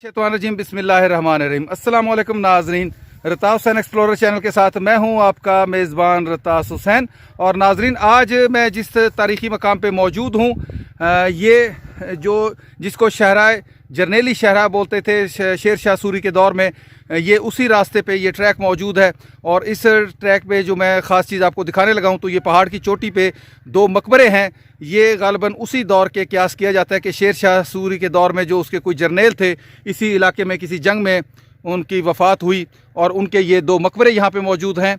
शैतानुर्रजीम बिस्मिल्लाहिर्रहमानिर्रहीम। अस्सलाम वालेकुम नाजरीन, रतास हुसैन एक्सप्लोरर चैनल के साथ मैं हूं आपका मेज़बान रतास हुसैन। और नाजरीन, आज मैं जिस तारीख़ी मकाम पे मौजूद हूं, ये जो जिसको शहराए जरनेली शहरा बोलते थे शेर शाह सूरी के दौर में, ये उसी रास्ते पे ये ट्रैक मौजूद है। और इस ट्रैक पे जो मैं ख़ास चीज़ आपको दिखाने लगा हूँ, तो ये पहाड़ की चोटी पे दो मकबरे हैं। ये गालिबन उसी दौर के क्यास किया जाता है कि शेर शाह सूरी के दौर में जो उसके कोई जर्नेल थे, इसी इलाके में किसी जंग में उनकी वफ़ात हुई और उनके ये दो मकबरे यहाँ पे मौजूद हैं।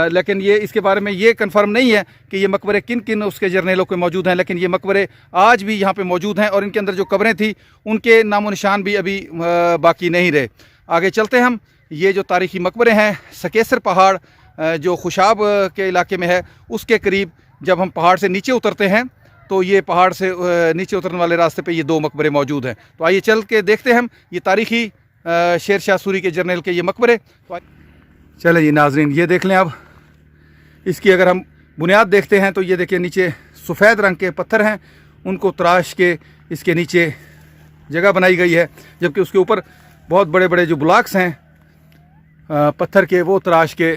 लेकिन ये इसके बारे में ये कंफर्म नहीं है कि ये मकबरे किन किन उसके जर्नेलों के मौजूद हैं, लेकिन ये मकबरे आज भी यहाँ पे मौजूद हैं और इनके अंदर जो कब्रें थी उनके नामो निशान भी अभी बाकी नहीं रहे। आगे चलते हम। ये जो तारीख़ी मकबरे हैं, सकेसर पहाड़ जो खुशाब के इलाके में है, उसके करीब जब हम पहाड़ से नीचे उतरते हैं तो ये पहाड़ से नीचे उतरने वाले रास्ते पे ये दो मकबरे मौजूद हैं। तो आइए चल के देखते हैं हम ये तारीख़ी शेर शाह सूरी के जर्नल के ये मकबरे। तो चले जी नाजरीन, ये देख लें। अब इसकी अगर हम बुनियाद देखते हैं तो ये देखिए, नीचे सफ़ेद रंग के पत्थर हैं, उनको तराश के इसके नीचे जगह बनाई गई है, जबकि उसके ऊपर बहुत बड़े बड़े जो ब्लॉक्स हैं पत्थर के, वो तराश के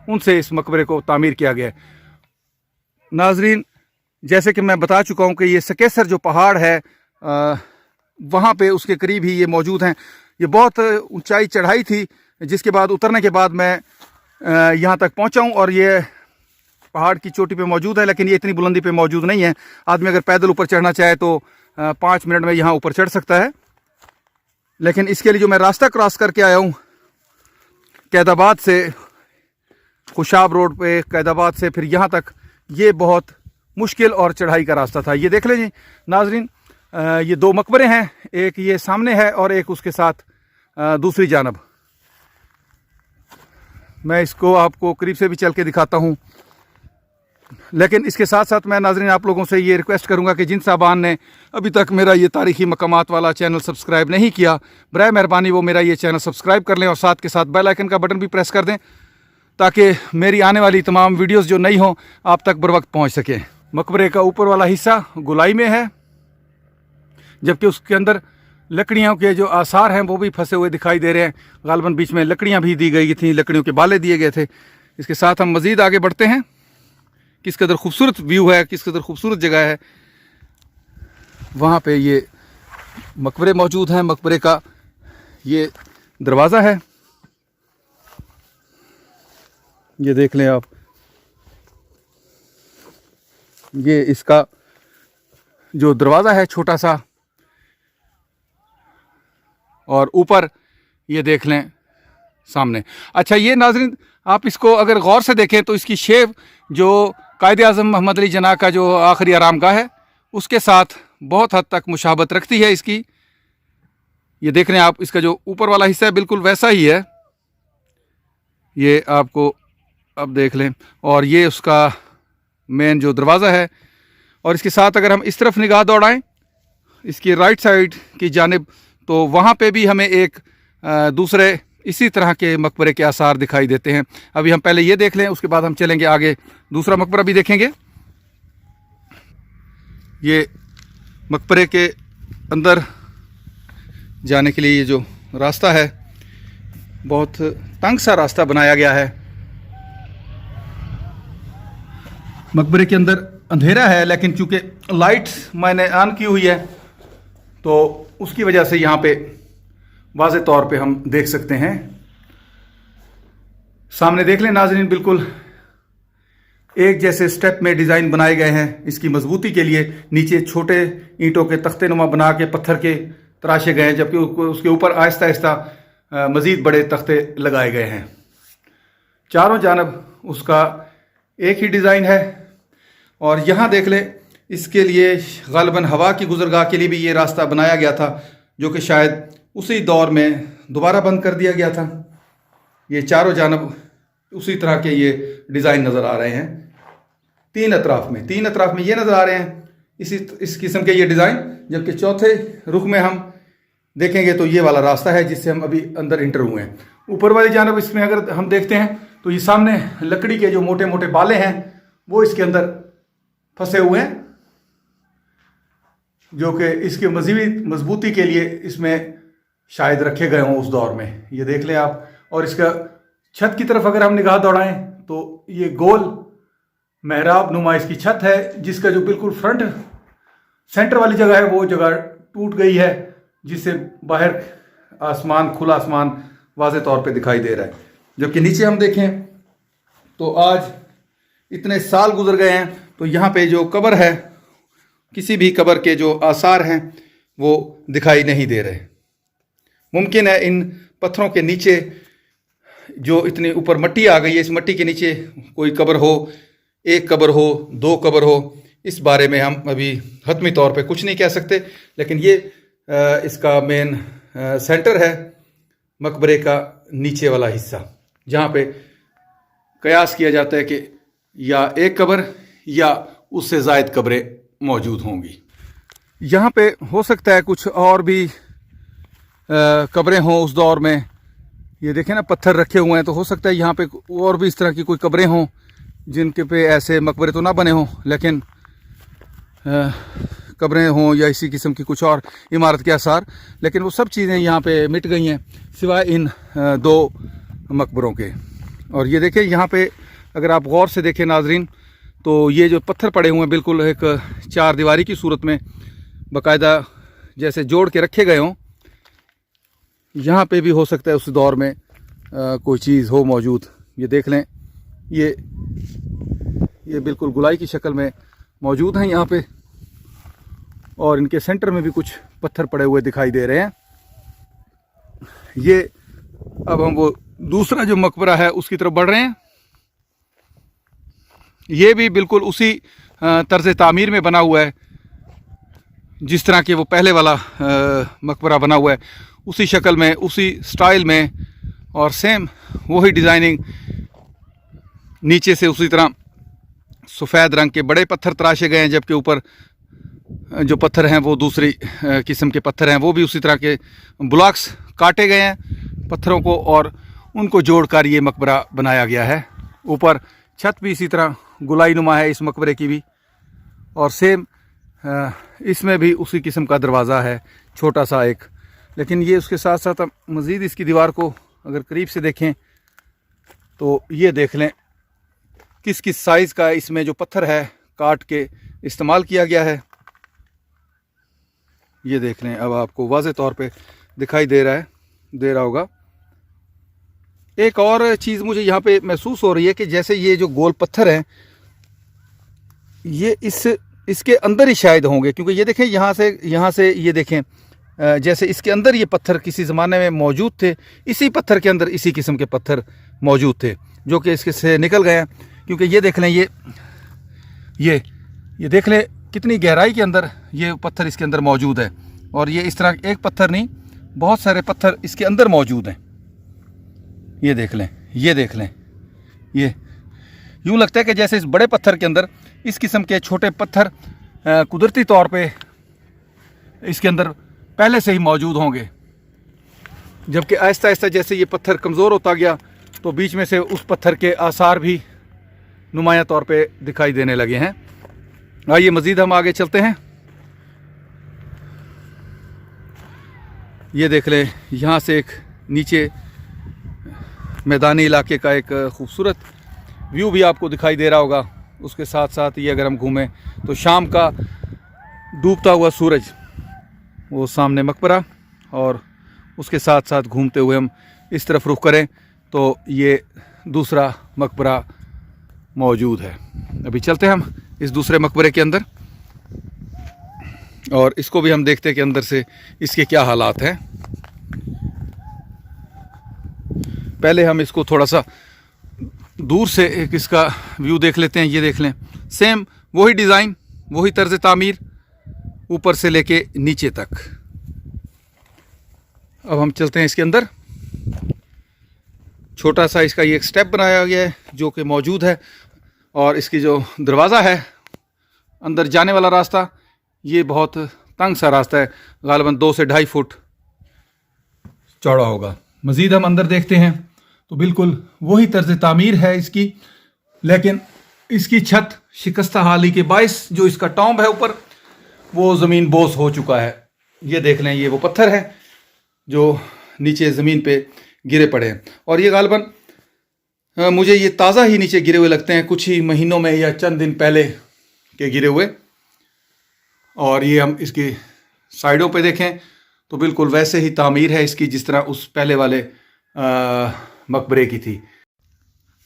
उनसे इस मकबरे को तामीर किया गया है। नाजरीन, जैसे कि मैं बता चुका हूँ कि ये सकेसर जो पहाड़ है वहाँ पे उसके करीब ही ये मौजूद हैं। ये बहुत ऊंचाई चढ़ाई थी, जिसके बाद उतरने के बाद मैं यहाँ तक पहुँचा हूँ और ये पहाड़ की चोटी पे मौजूद है, लेकिन ये इतनी बुलंदी पे मौजूद नहीं है। आदमी अगर पैदल ऊपर चढ़ना चाहे तो 5 मिनट में यहाँ ऊपर चढ़ सकता है। लेकिन इसके लिए जो मैं रास्ता क्रॉस करके आया हूँ कैदाबाद से, खुशाब रोड पे कैदाबाद से फिर यहाँ तक, ये बहुत मुश्किल और चढ़ाई का रास्ता था। ये देख लें जी नाजरीन, ये दो मकबरे हैं, एक ये सामने है और एक उसके साथ दूसरी जानब। मैं इसको आपको करीब से भी चल के दिखाता हूँ। लेकिन इसके साथ साथ मैं नाजरीन आप लोगों से ये रिक्वेस्ट करूँगा कि जिन साहबान ने अभी तक मेरा ये तारीख़ी मकामात वाला चैनल सब्सक्राइब नहीं किया, बराए मेहरबानी वो मेरा ये चैनल सब्सक्राइब कर लें और साथ के साथ बेल आइकन का बटन भी प्रेस कर दें, ताकि मेरी आने वाली तमाम वीडियोस जो नई हों आप तक बर वक्त पहुँच सकें। मकबरे का ऊपर वाला हिस्सा गोलाई में है, जबकि उसके अंदर लकड़ियों के जो आसार हैं वो भी फंसे हुए दिखाई दे रहे हैं। गालिबन बीच में लकड़ियाँ भी दी गई थी, लकड़ियों के बाले दिए गए थे। इसके साथ हम मज़ीद आगे बढ़ते हैं। किस कदर खूबसूरत व्यू है, किस कदर खूबसूरत जगह है। वहाँ पे ये मकबरे मौजूद हैं। मकबरे का ये दरवाज़ा है, ये देख लें आप। ये इसका जो दरवाज़ा है छोटा सा, और ऊपर ये देख लें सामने। अच्छा, ये नाजरीन आप इसको अगर गौर से देखें तो इसकी शेप जो कायदे आज़म मोहम्मद अली जिन्ना का जो आखिरी आरामगाह है उसके साथ बहुत हद तक मुशाबत रखती है इसकी। ये देख रहे हैं आप, इसका जो ऊपर वाला हिस्सा है बिल्कुल वैसा ही है, ये आपको अब देख लें। और ये उसका मेन जो दरवाज़ा है। और इसके साथ अगर हम इस तरफ निगाह दौड़ाएं, इसकी राइट साइड की जानिब, तो वहाँ पे भी हमें एक दूसरे इसी तरह के मकबरे के आसार दिखाई देते हैं। अभी हम पहले ये देख लें, उसके बाद हम चलेंगे आगे, दूसरा मकबरा भी देखेंगे। ये मकबरे के अंदर जाने के लिए ये जो रास्ता है, बहुत तंग सा रास्ता बनाया गया है। मकबरे के अंदर अंधेरा है, लेकिन चूंकि लाइट मैंने ऑन की हुई है तो उसकी वजह से यहाँ पे वाज़े तौर पे हम देख सकते हैं। सामने देख लें नाजरीन, बिल्कुल एक जैसे स्टेप में डिज़ाइन बनाए गए हैं इसकी मजबूती के लिए। नीचे छोटे ईंटों के तख्ते नुमा बना के पत्थर के तराशे गए हैं, जबकि उसके ऊपर आहिस्ता आहिस्ता मज़ीद बड़े तख्ते लगाए गए हैं। चारों जानब उसका एक ही डिज़ाइन है। और यहाँ देख लें, इसके लिए गालिबन हवा की गुजरगाह के लिए भी ये रास्ता बनाया गया था, जो कि शायद उसी दौर में दोबारा बंद कर दिया गया था। ये चारों जानब उसी तरह के ये डिज़ाइन नज़र आ रहे हैं। तीन अतराफ़ में ये नज़र आ रहे हैं इस किस्म के ये डिज़ाइन, जबकि चौथे रुख में हम देखेंगे तो ये वाला रास्ता है जिससे हम अभी अंदर इंटर हुए हैं। ऊपर वाली जानब इसमें अगर हम देखते हैं तो ये सामने लकड़ी के जो मोटे मोटे बाले हैं वो इसके अंदर फंसे हुए हैं, जो कि इसके मज़ीद मजबूती के लिए इसमें शायद रखे गए हों उस दौर में। ये देख लें आप। और इसका छत की तरफ अगर हम निगाह दौड़ाएं तो ये गोल मेहराब नुमा इसकी छत है, जिसका जो बिल्कुल फ्रंट सेंटर वाली जगह है वो जगह टूट गई है, जिससे बाहर आसमान, खुला आसमान वाज़े तौर पे दिखाई दे रहा है। जबकि नीचे हम देखें तो आज इतने साल गुजर गए हैं तो यहाँ पे जो कब्र है, किसी भी कब्र के जो आसार हैं वो दिखाई नहीं दे रहे। मुमकिन है इन पत्थरों के नीचे जो इतनी ऊपर मिट्टी आ गई है, इस मिट्टी के नीचे कोई कब्र हो, एक कब्र हो, दो कब्र हो, इस बारे में हम अभी हतमी तौर पे कुछ नहीं कह सकते। लेकिन ये इसका मेन सेंटर है मकबरे का नीचे वाला हिस्सा, जहाँ पे कयास किया जाता है कि या एक कब्र या उससे ज़ायद कब्रें मौजूद होंगी। यहाँ पे हो सकता है कुछ और भी कब्रें हों उस दौर में। ये देखें ना, पत्थर रखे हुए हैं, तो हो सकता है यहाँ पे और भी इस तरह की कोई कब्रें हों जिनके पे ऐसे मकबरे तो ना बने हों, लेकिन कब्रें हों या इसी किस्म की कुछ और इमारत के आसार। लेकिन वो सब चीज़ें यहाँ पे मिट गई हैं सिवाय इन दो मकबरों के। और ये देखें यहाँ पे अगर आप गौर से देखें नाजरीन, तो ये जो पत्थर पड़े हुए हैं बिल्कुल एक चार दीवारी की सूरत में बाकायदा जैसे जोड़ के रखे गए हों। यहाँ पे भी हो सकता है उस दौर में कोई चीज़ हो मौजूद। ये देख लें, ये बिल्कुल गुलाई की शक्ल में मौजूद हैं यहाँ पे, और इनके सेंटर में भी कुछ पत्थर पड़े हुए दिखाई दे रहे हैं। ये अब हम वो दूसरा जो मकबरा है उसकी तरफ बढ़ रहे हैं। ये भी बिल्कुल उसी तर्ज तामीर में बना हुआ है जिस तरह के वो पहले वाला मकबरा बना हुआ है, उसी शक्ल में, उसी स्टाइल में, और सेम वही डिज़ाइनिंग। नीचे से उसी तरह सफ़ेद रंग के बड़े पत्थर तराशे गए हैं, जबकि ऊपर जो पत्थर हैं वो दूसरी किस्म के पत्थर हैं। वो भी उसी तरह के ब्लॉक्स काटे गए हैं पत्थरों को और उनको जोड़कर ये मकबरा बनाया गया है। ऊपर छत भी इसी तरह गुलाई नुमा है इस मकबरे की भी, और सेम इसमें भी उसी किस्म का दरवाज़ा है, छोटा सा एक। लेकिन ये उसके साथ साथ मज़ीद इसकी दीवार को अगर करीब से देखें तो ये देख लें किस किस साइज़ का इसमें जो पत्थर है काट के इस्तेमाल किया गया है। ये देख लें, अब आपको वाज़े तौर पे दिखाई दे रहा होगा। एक और चीज़ मुझे यहाँ पे महसूस हो रही है कि जैसे ये जो गोल पत्थर हैं ये इसके अंदर ही शायद होंगे, क्योंकि ये देखें यहाँ से ये देखें जैसे इसके अंदर ये पत्थर किसी ज़माने में मौजूद थे। इसी पत्थर के अंदर इसी किस्म के पत्थर मौजूद थे जो कि इसके से निकल गए हैं। क्योंकि ये देख लें, ये देख लें कितनी गहराई के अंदर ये पत्थर इसके अंदर मौजूद है। और ये इस तरह एक पत्थर नहीं, बहुत सारे पत्थर इसके अंदर मौजूद हैं। ये देख लें, ये यूँ लगता है कि जैसे इस बड़े पत्थर के अंदर इस किस्म के छोटे पत्थर कुदरती तौर पे इसके अंदर पहले से ही मौजूद होंगे। जबकि आहिस्ता आहिस्ता जैसे ये पत्थर कमज़ोर होता गया तो बीच में से उस पत्थर के आसार भी नुमाया तौर पे दिखाई देने लगे हैं। आइए मज़ीद हम आगे चलते हैं। ये देख लें, यहाँ से एक नीचे मैदानी इलाके का एक खूबसूरत व्यू भी आपको दिखाई दे रहा होगा। उसके साथ साथ ये अगर हम घूमें तो शाम का डूबता हुआ सूरज, वो सामने मकबरा, और उसके साथ साथ घूमते हुए हम इस तरफ रुख करें तो ये दूसरा मकबरा मौजूद है। अभी चलते हैं हम इस दूसरे मकबरे के अंदर और इसको भी हम देखते हैं कि अंदर से इसके क्या हालात हैं। पहले हम इसको थोड़ा सा दूर से एक इसका व्यू देख लेते हैं। ये देख लें, सेम वही डिज़ाइन, वही तर्ज तामीर ऊपर से लेके नीचे तक। अब हम चलते हैं इसके अंदर। छोटा सा इसका ये एक स्टेप बनाया गया है जो कि मौजूद है, और इसकी जो दरवाज़ा है अंदर जाने वाला रास्ता, ये बहुत तंग सा रास्ता है, गालिबन 2 से 2.5 फुट चौड़ा होगा। मज़ीद हम अंदर देखते हैं तो बिल्कुल वही तर्ज तामीर है इसकी, लेकिन इसकी छत शिकस्ता हाली के बाइस जो इसका टॉम्ब है ऊपर, वो ज़मीन बोस हो चुका है। ये देख लें, ये वो पत्थर है जो नीचे ज़मीन पे गिरे पड़े हैं। और ये गालिबन मुझे ये ताज़ा ही नीचे गिरे हुए लगते हैं, कुछ ही महीनों में या चंद दिन पहले के गिरे हुए। और ये हम इसकी साइडों पे देखें तो बिल्कुल वैसे ही तामीर है इसकी जिस तरह उस पहले वाले मकबरे की थी।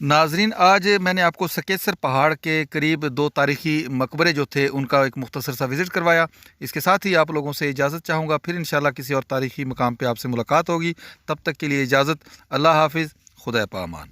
नाजरीन, आज मैंने आपको सकेसर पहाड़ के करीब 2 तारीखी मकबरे जो थे उनका एक मुख्तसर सा विज़िट करवाया। इसके साथ ही आप लोगों से इजाज़त चाहूँगा, फिर इंशाल्लाह किसी और तारीखी मकाम पे आपसे मुलाकात होगी। तब तक के लिए इजाज़त। अल्लाह हाफिज़, खुदा पामान।